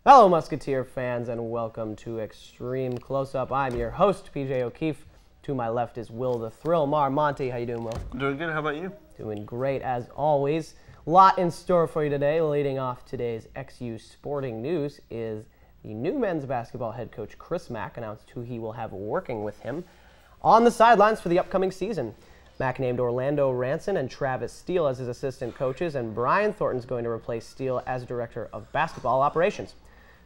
Hello, Musketeer fans, and welcome to Extreme Close-Up. I'm your host, PJ O'Keefe. To my left is Will the Thrill Mar. Monty, how you doing, Will? Doing good. How about you? Doing great, as always. Lot in store for you today. Leading off today's XU sporting news is the new men's basketball head coach, Chris Mack, announced who he will have working with him on the sidelines for the upcoming season. Mack named Orlando Ranson and Travis Steele as his assistant coaches, and Brian Thornton's going to replace Steele as director of basketball operations.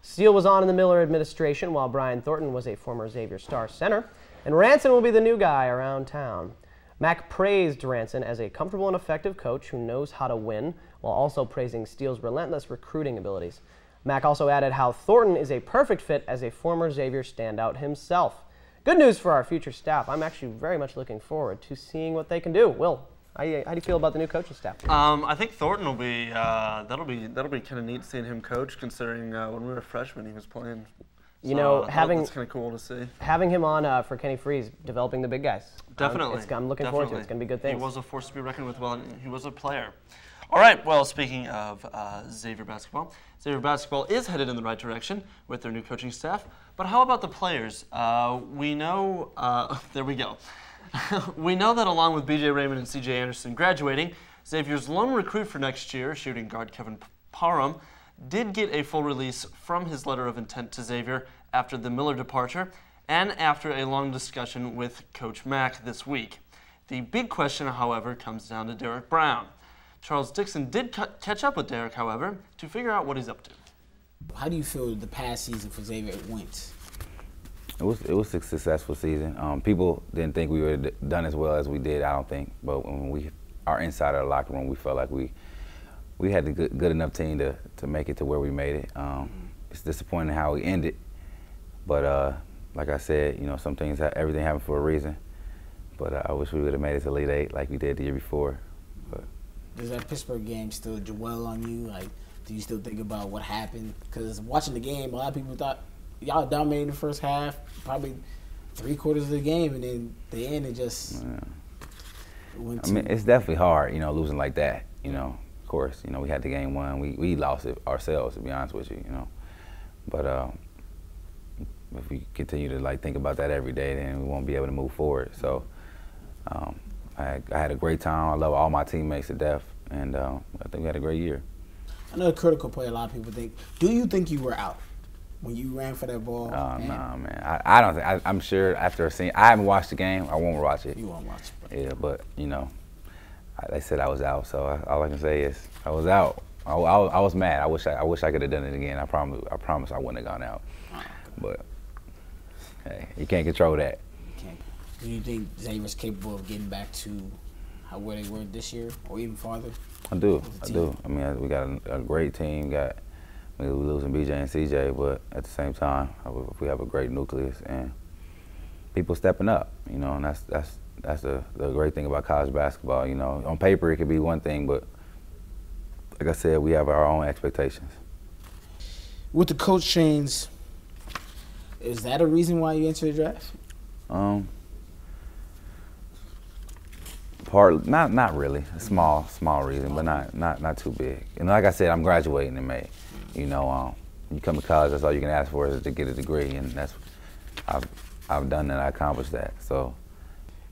Steele was on in the Miller administration, while Brian Thornton was a former Xavier Star center, and Ranson will be the new guy around town. Mack praised Ranson as a comfortable and effective coach who knows how to win, while also praising Steele's relentless recruiting abilities. Mack also added how Thornton is a perfect fit as a former Xavier standout himself. Good news for our future staff. I'm actually very much looking forward to seeing what they can do. Will, how do you feel about the new coaching staff? I think Thornton will be that'll be kind of neat seeing him coach, considering when we were freshmen he was playing. You know, that's kind of cool to see. Having him on for Kenny Freeze, developing the big guys. Definitely. I'm looking forward to it. It's going to be good things. He was a force to be reckoned with. Well, he was a player. All right. Well, speaking of Xavier basketball is headed in the right direction with their new coaching staff. But how about the players? We know. There we go. We know that along with B.J. Raymond and C.J. Anderson graduating, Xavier's lone recruit for next year, shooting guard Kevin Parham, did get a full release from his letter of intent to Xavier after the Miller departure and after a long discussion with Coach Mack this week. The big question, however, comes down to Derek Brown. Charles Dixon did catch up with Derek, however, to figure out what he's up to. How do you feel the past season for Xavier went? It was a successful season. People didn't think we would have done as well as we did, I don't think. But when we are inside our locker room, we felt like we had the good enough team to make it to where we made it. It's disappointing how we ended, but like I said, you know, some things, everything happened for a reason. But I wish we would have made it to Elite Eight like we did the year before. But does that Pittsburgh game still dwell on you? Like, do you still think about what happened? Because watching the game, a lot of people thought y'all dominated the first half, probably 3/4 of the game, and then the end it just went to. I mean, it's definitely hard, you know, losing like that. You know, of course, you know, we had the game won. We lost it ourselves, to be honest with you, you know. But if we continue to like think about that every day, then we won't be able to move forward. So I had a great time. I love all my teammates to death, and I think we had a great year. Another critical play. A lot of people think. Do you think you were out when you ran for that ball? Oh, no, man. I don't think. I'm sure after seeing. I haven't watched the game. I won't watch it. You won't watch it. Yeah, but you know, they said I was out. So all I can say is I was out. I was mad. I wish I could have done it again. I promise I wouldn't have gone out. But hey, you can't control that. Do you think Xavier's capable of getting back to where they were this year, or even farther? I do. I mean, we got a great team. We're losing BJ and CJ, but at the same time, we have a great nucleus and people stepping up. You know, and that's the great thing about college basketball. You know, on paper it could be one thing, but like I said, we have our own expectations. With the coach change, is that a reason why you entered the draft? Not really. A small reason, but not too big. And like I said, I'm graduating in May. You know, you come to college, that's all you can ask for is to get a degree, and that's I've done that. I accomplished that. So,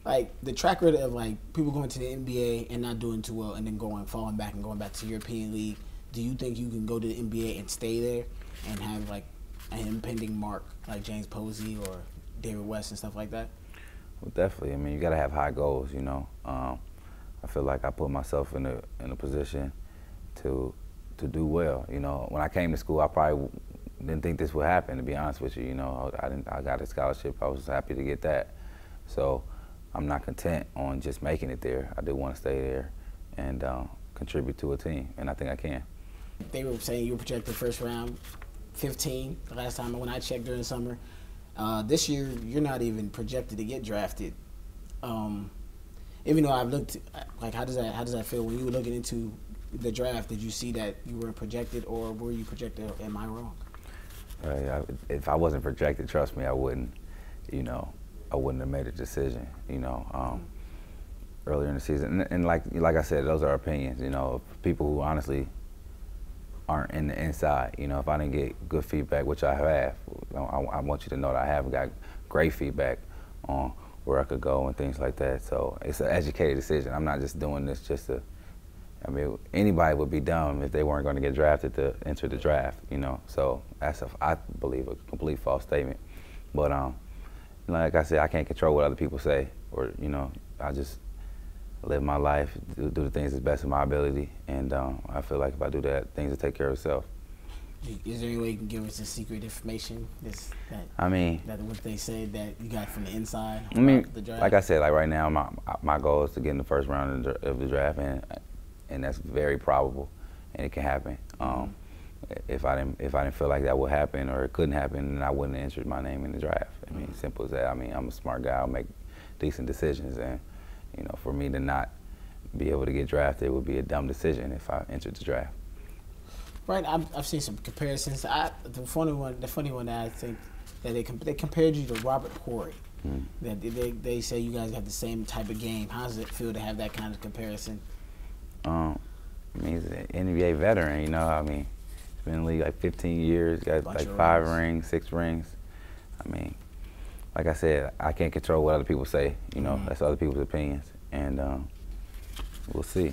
like the track record of like people going to the NBA and not doing too well, and then falling back and going back to European League. Do you think you can go to the NBA and stay there and have like an impending mark like James Posey or David West and stuff like that? Well, definitely. I mean, you got to have high goals. You know, I feel like I put myself in a position to do well. You know, when I came to school, I probably didn't think this would happen. To be honest with you, you know, I got a scholarship. I was happy to get that. So I'm not content on just making it there. I do want to stay there and contribute to a team, and I think I can. They were saying you were projected first round, 15 the last time when I checked during the summer. This year, you're not even projected to get drafted. Even though I've looked, like, how does that feel when you were looking into the draft? Did you see that you were projected, or were you projected? Am I wrong? If I wasn't projected, trust me, I wouldn't. You know, I wouldn't have made a decision. You know, earlier in the season, and like I said, those are opinions. You know, people who honestly aren't in the inside. You know, if I didn't get good feedback, which I have, I want you to know that I have got great feedback on where I could go and things like that. So it's an educated decision. I'm not just doing this just to, I mean, anybody would be dumb if they weren't going to get drafted to enter the draft, you know. So that's, I believe, a complete false statement. But like I said, I can't control what other people say, or, you know, I just live my life, do the things as best of my ability, and I feel like if I do that, things will take care of itself. Is there any way you can give us the secret information? That what they said that you got from the inside. I mean, the draft? like I said, like right now, my goal is to get in the first round of the draft, and that's very probable, and it can happen. If I didn't feel like that would happen or it couldn't happen, then I wouldn't have entered my name in the draft. I mean, simple as that. I mean, I'm a smart guy. I'll make decent decisions, and you know, for me to not be able to get drafted would be a dumb decision if I entered the draft. Right, I've seen some comparisons. The funny one that I think that they compared you to Robert Horry. That they say you guys have the same type of game. How does it feel to have that kind of comparison? I mean, he's an NBA veteran. You know, I mean, he's been in the league like 15 years. Got like 5 rings, 6 rings. I mean, like I said, I can't control what other people say. You know, that's other people's opinions, and we'll see.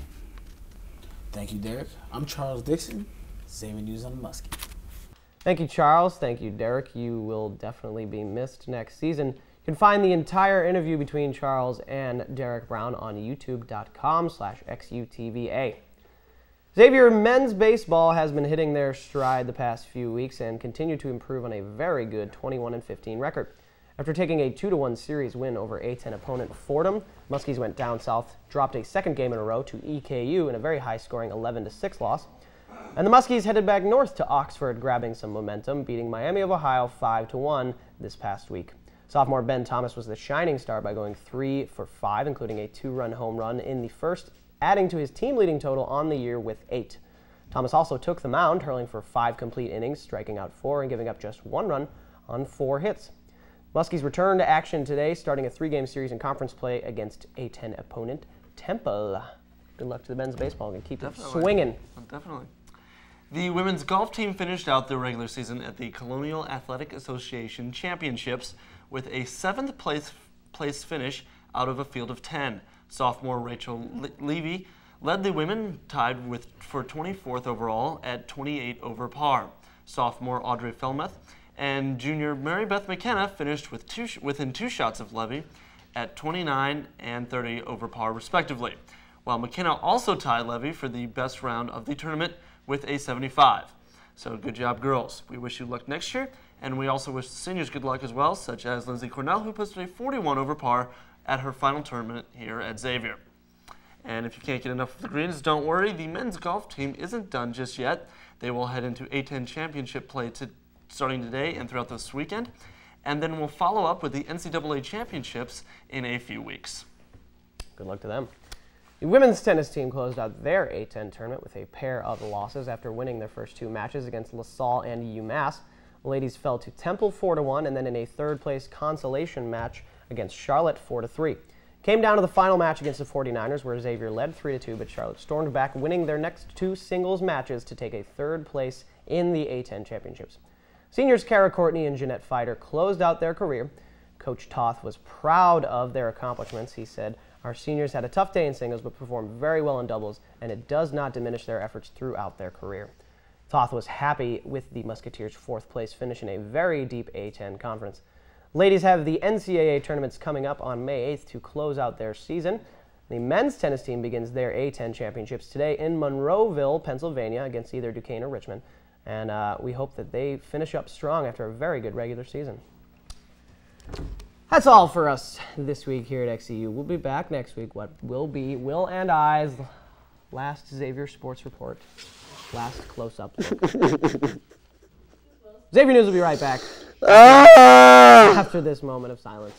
Thank you, Derek. I'm Charles Dixon. Xavier News on the Muskie. Thank you, Charles. Thank you, Derek. You will definitely be missed next season. You can find the entire interview between Charles and Derek Brown on youtube.com/XUTVA. Xavier men's baseball has been hitting their stride the past few weeks and continue to improve on a very good 21-15 record. After taking a 2-1 series win over A10 opponent Fordham, Muskies went down south, dropped a second game in a row to EKU in a very high-scoring 11-6 loss. And the Muskies headed back north to Oxford, grabbing some momentum, beating Miami of Ohio 5-1 this past week. Sophomore Ben Thomas was the shining star by going 3 for 5, including a 2-run home run in the first, adding to his team-leading total on the year with 8. Thomas also took the mound, hurling for 5 complete innings, striking out 4 and giving up just 1 run on 4 hits. Muskies return to action today, starting a 3-game series in conference play against A10 opponent Temple. Good luck to the men's baseball and keep it swinging. Definitely. The women's golf team finished out their regular season at the Colonial Athletic Association Championships with a 7th place finish out of a field of 10. Sophomore Rachel Levy led the women, tied for 24th overall at 28 over par. Sophomore Audrey Felmuth and junior Mary Beth McKenna finished within 2 shots of Levy at 29 and 30 over par respectively, while McKenna also tied Levy for the best round of the tournament with a 75. So good job, girls. We wish you luck next year, and we also wish the seniors good luck as well, such as Lindsay Cornell, who posted a 41 over par at her final tournament here at Xavier. And if you can't get enough of the greens, don't worry, the men's golf team isn't done just yet. They will head into A10 championship play starting today and throughout this weekend, and then we'll follow up with the NCAA championships in a few weeks. Good luck to them. The women's tennis team closed out their A10 tournament with a pair of losses after winning their first 2 matches against LaSalle and UMass. The ladies fell to Temple 4-1 and then in a 3rd-place consolation match against Charlotte 4-3. Came down to the final match against the 49ers where Xavier led 3-2, but Charlotte stormed back, winning their next 2 singles matches to take a 3rd place in the A10 championships. Seniors Kara Courtney and Jeanette Fider closed out their career. Coach Toth was proud of their accomplishments. He said, "Our seniors had a tough day in singles but performed very well in doubles, and it does not diminish their efforts throughout their career." Toth was happy with the Musketeers' 4th place finish in a very deep A10 conference. Ladies have the NCAA tournaments coming up on May 8th to close out their season. The men's tennis team begins their A10 championships today in Monroeville, Pennsylvania, against either Duquesne or Richmond. And we hope that they finish up strong after a very good regular season. That's all for us this week here at XCU. We'll be back next week. What will be Will and I's last Xavier Sports Report, last close-up look. Xavier News will be right back after this moment of silence.